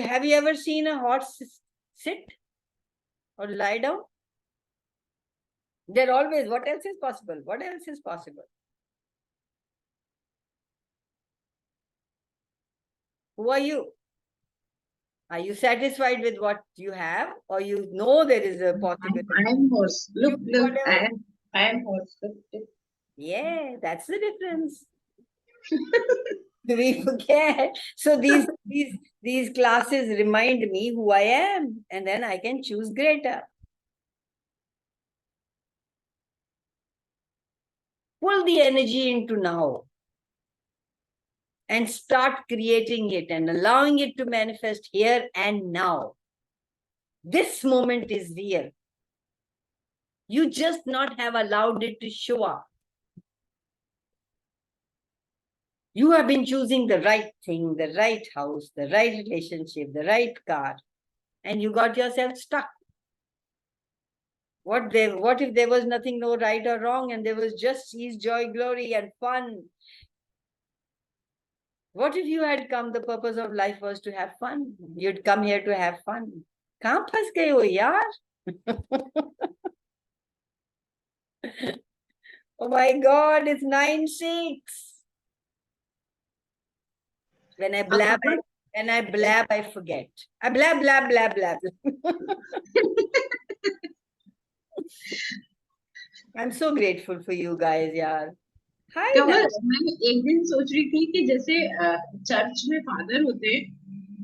Have you ever seen a horse sit or lie down? They're always, what else is possible? What else is possible? Who are you? Are you satisfied with what you have, or you know there is a possibility? I am horse. Look, You- look, whatever. I am horse. Look. Yeah, that's the difference. We forget. So these classes remind me who I am, and then I can choose greater. Pull the energy into now and start creating it and allowing it to manifest here and now. This moment is real. You just not have allowed it to show up. You have been choosing the right thing, the right house, the right relationship, the right car, and you got yourself stuck. What if there was nothing, no right or wrong, and there was just ease, joy, glory, and fun? What if you had come, the purpose of life was to have fun? You'd come here to have fun. कहाँ फंस गए हो यार? Oh my God, it's 9:06. When I blab, I forget. I blab, blab, blab, blab. I'm so grateful for you guys, yaar. Hi, Kamal, Nat. मैं एक दिन सोच रही थी कि जैसे चर्च में फादर होते हैं,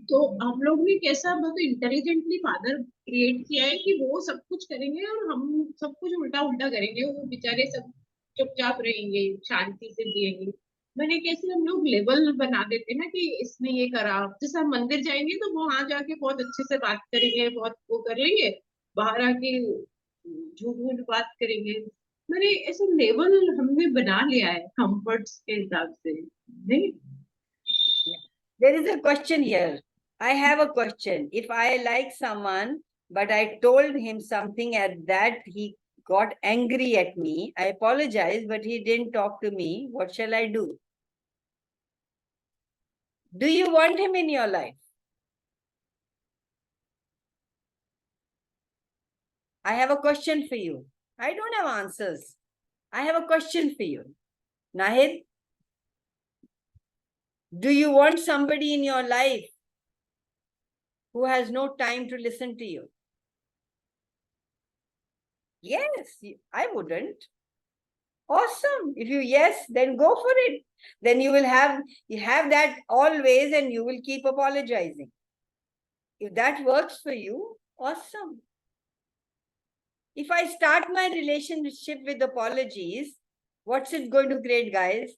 तो हम लोग ने कैसा बहुत इंटेलिजेंटली फादर क्रिएट किया है कि वो सब कुछ करेंगे और हम सब कुछ उल्टा उल्टा करेंगे, वो बेचारे सब चुपचाप रहेंगे, शांति से जिएंगे। मैंने कैसे हम लोग लेवल बना देते ना कि इसने ये करा, जैसे हम मंदिर जाएंगे तो वहां जाके बहुत अच्छे से बात करेंगे, बहुत वो कर लेंगे, बाहर आके झूठ मूठ बात करेंगे। मैंने ऐसे लेवल हमने बना लिया है कंफर्ट्स के हिसाब से, नहीं? There is a question here. I have a question. If I like someone, but I told him something at that he got angry at me, I apologize, but he didn't talk to me. What shall I do? Do you want him in your life? I have a question for you. I don't have answers. I have a question for you. Nahid, do you want somebody in your life who has no time to listen to you? Yes, I wouldn't. Awesome. If you yes, then go for it. Then you have that always, and you will keep apologizing. If that works for you, awesome. If I start my relationship with apologies, what's it going to create, guys?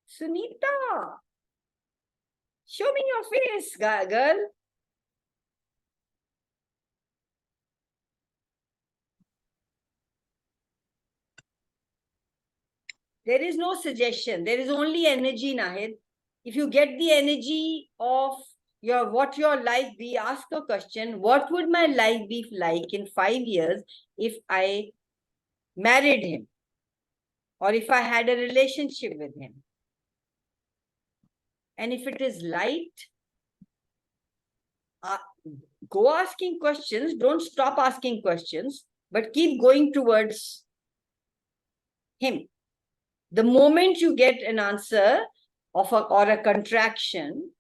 Sunita, show me your face, girl. There is no suggestion. There is only energy, Nahid. If you get the energy of what your life be, ask a question. What would my life be like in 5 years if I married him? Or if I had a relationship with him? And if it is light, go asking questions. Don't stop asking questions, but keep going towards him. The moment you get an answer or a contraction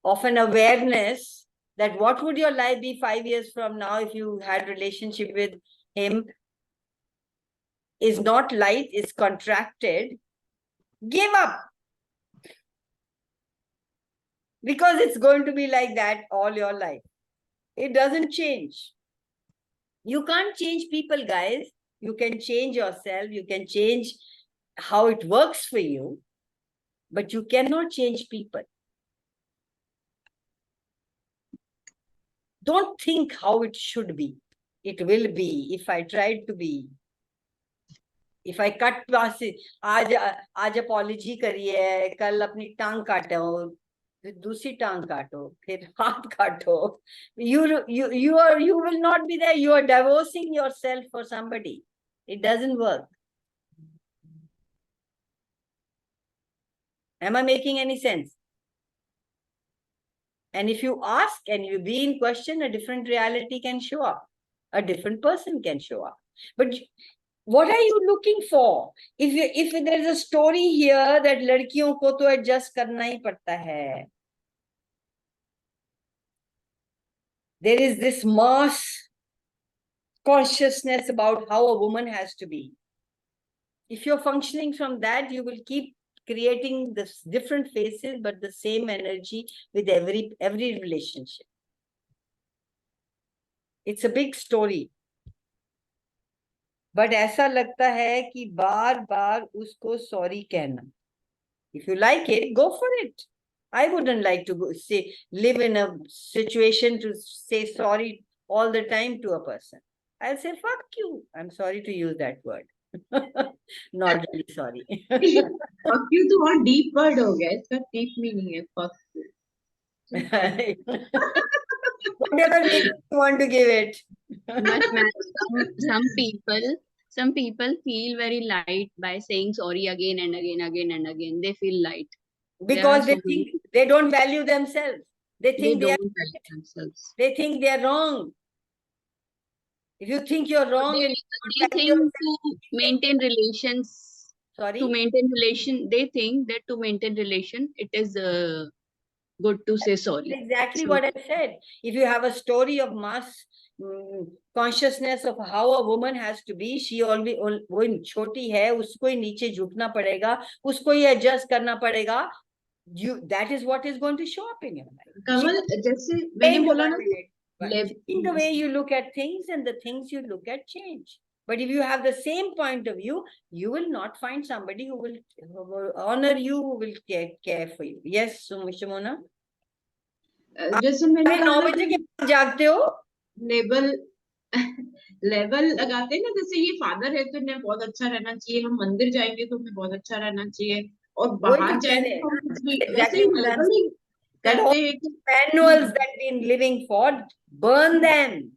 of an awareness that what would your life be 5 years from now if you had relationship with him is not light, is contracted, give up. Because it's going to be like that all your life. It doesn't change. You can't change people, guys. You can change yourself. You can change how it works for you, but you cannot change people. Don't think how it should be. It will be if I tried to be. If I cut आज apology करी है, कल अपनी टांग काटा हो, फिर दूसरी टांग काटो, फिर हाथ काटो. You will not be there. You are divorcing yourself for somebody. It doesn't work. Am I making any sense? And if you ask and you be in question, a different reality can show up. A different person can show up. But what are you looking for? If there is a story here that लड़कियों को तो adjust करना ही पड़ता है. There is this mass consciousness about how a woman has to be. If you're functioning from that, you will keep creating this different faces, but the same energy with every relationship. It's a big story. But ऐसा लगता है कि बार बार उसको sorry कहना. If you like it, go for it. I wouldn't like to live in a situation to say sorry all the time to a person. I'll say, fuck you. I'm sorry to use that word. Not really sorry. fuck you तो और deep word हो गया, इसका deep meaning है fuck you. Whatever meaning you want to give it. But some people feel very light by saying sorry again and again, again and again. They feel light. Because There they are so think they don't value themselves. They They think they don't are, value themselves. they think they are wrong. If you think you're wrong and They think to maintain relations, sorry, they think that to maintain relation, it is good to say sorry. exactly So- what I said. If you have a story of mass consciousness of how a woman has to be, she always वो छोटी है, उसको ही नीचे झुकना पड़ेगा, उसको ही adjust करना पड़ेगा. That is what is going to show up in your life. कमल जैसे मैंने बोला ना In the way you look at things and the things you look at change. But if you have the same point of view, you will not find somebody who will honor you, who will care for you. Yes, Shimona? जैसे मैंने कहा 9 ना बजे के बाद जागते हो? Level level लगाते हैं ना, जैसे ये फादर है तो इन्हें बहुत अच्छा रहना चाहिए, हम मंदिर जाएंगे तो हमें बहुत अच्छा रहना चाहिए, और बाहर जाएंगे तो हम कुछ भी वैसे ही लेवल ही करते हैं कि Manuals that we've been living for, burn them,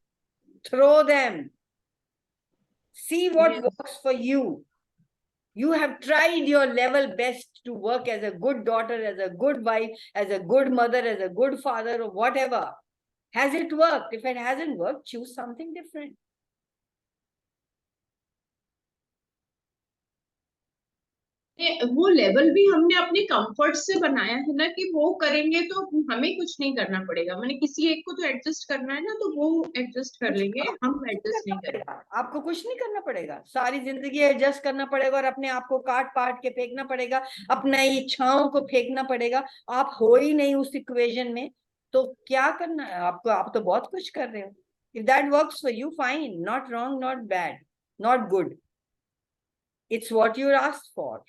throw them, see what Yes. works for you. You have tried your level best to work as a good daughter, as a good wife, as a good mother, as a good father, or whatever. Has it worked? If it hasn't worked, choose something different. वो level भी हमने अपने comfort से बनाया है ना, कि वो करेंगे तो हमें कुछ नहीं करना पड़ेगा, मैंने किसी एक को तो एडजस्ट करना है ना, तो वो एडजस्ट कर लेंगे, हम एडजस्ट नहीं करेंगे. आपको कुछ नहीं करना पड़ेगा, सारी जिंदगी एडजस्ट करना पड़ेगा और अपने आप को काट पाट के फेंकना पड़ेगा, अपना इच्छाओं को फेंकना पड़ेगा. आप हो ही नहीं उस इक्वेशन में, तो क्या करना है आपको? आप तो बहुत कुछ कर रहे हो. If that works for you, fine. Not wrong, not bad, not good. It's what you asked for.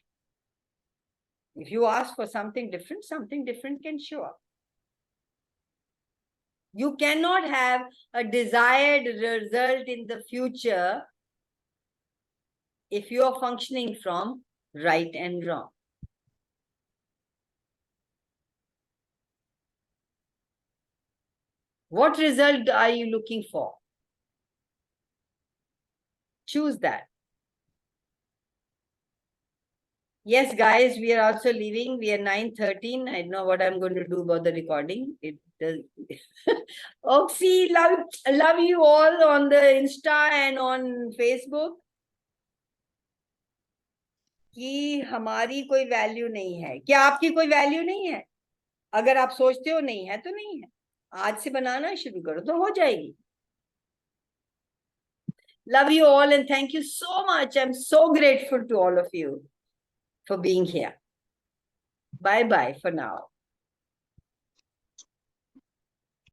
If you ask for something different can show up. You cannot have a desired result in the future if you are functioning from right and wrong. What result are you looking for? Choose that. Yes, guys, we are also leaving. We are 9:13. I don't know what I'm going to do about the recording. It does. Oxy, love you all on the Insta and on Facebook. कि हमारी कोई value नहीं है. क्या आपकी कोई value नहीं है? अगर आप सोचते हो नहीं है तो नहीं है. आज से बनाना शुरू करो तो हो जाएगी. Love you all and thank you so much. I'm so grateful to all of you for being here. Bye-bye for now.